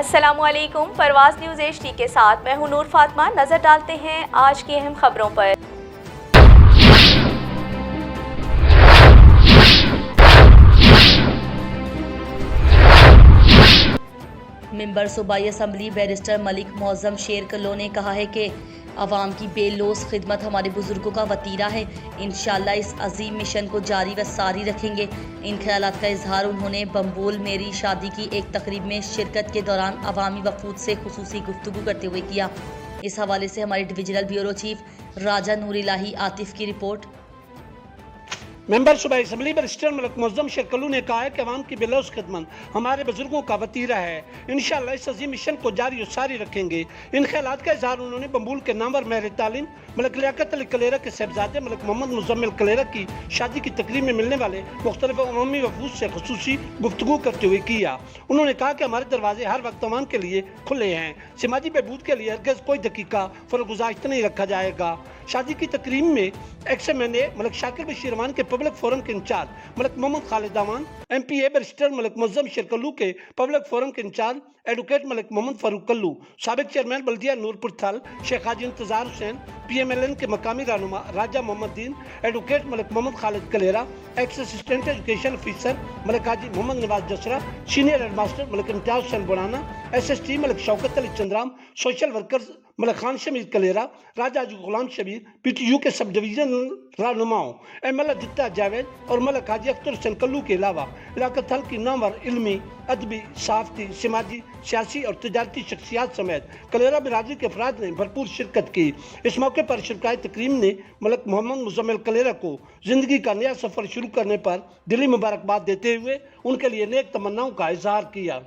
अस्सलामु अलैकुम। परवाज़ news HD के साथ मैं हूं नूर फातिमा। नजर डालते हैं आज की अहम खबरों पर। मेंबर सूबाई असम्बली बैरिस्टर मलिक मौज़म शेर कल्लो ने कहा है कि अवाम की बेलौस खिदमत हमारे बुजुर्गों का वतीरा है। इंशाअल्लाह इस अजीम मिशन को जारी व सारी रखेंगे। इन ख्यालात का इजहार उन्होंने बम्बोल मेरी शादी की एक तकरीब में शिरकत के दौरान अवामी वफूद से खुसूसी गुफ्तगू करते हुए किया। इस हवाले से हमारे डिविजनल ब्यूरो चीफ राजा नूर इलाही आतिफ की रिपोर्ट। मेंबर सूबाई असम्बली बैरिस्टर मलिक मौज़म शेर कल्लो ने कहा है कि अवाम की बेलौस खिदमत हमारे बुजुर्गों का वतीरा है। इंशाअल्लाह इस अजीम मिशन को जारी और सारी रखेंगे। इन ख्यालात का इजहार उन्होंने बम्बूल के नामवर महर तालीम मलिक लियाकत अली कलेरा के साहबजादे मलिक मोहम्मद मुजम्मिल कलेरा की शादी की तकरीब में मिलने वाले मुख्तलिफ अवामी वफूद से खुसूसी गुफ्तगू करते हुए किया। उन्होंने कहा कि हमारे दरवाजे हर वक्त अवाम के लिए खुले हैं। समाजी बहबूद के लिए हरगिज़ कोई दकीका फरगुज़ाश्त नहीं रखा जाएगा। शादी की तकरीब में एक्स-एम-एन-ए मलिक शाकिर बशीर अवान के पब्लिक फोरम के incharge Malik Mohammad Khalid Awan, MPA barrister Malik Moazzam Sher Kallu के पब्लिक फोरम के इंचार्ज एडवोकेट मलिक मोहम्मद फारूक कल्लू, साबिक चेयरमैन बल्दिया नूरपुर थल शेख हाजी इंतजार हुसैन, PMLN के मकामी रहनुमा Raja Mohammad Deen, advocate Malik Mohammad Khalid Kalera, ex assistant education officer Malik Haji Mohammad Nawaz Jasra, senior headmaster Malik Imtiaz Hussain Burana, SST Malik Shaukat Ali Chandram, social workers Malik Khan Shamir Kalera, Raja Ghulam Shabir, PTU के सब डिवीजन रहनुमाओं ML जित्ता जावेद और मलिक हाजी अख्तर हुसैन कल्लू के अलावा इलाका थल की नामवर इल्मी, अदबी, सहाफ़ती, समाजी, सियासी और तजारती शख्सियात समेत कलेरा बिरादरी के अफराद ने भरपूर शिरकत की। इस मौके पर शिरकाए तकरीम ने मलिक मोहम्मद मुजम्मिल कलेरा को जिंदगी का नया सफ़र शुरू करने पर दिली मुबारकबाद देते हुए उनके लिए नेक तमन्नाओं का इजहार किया।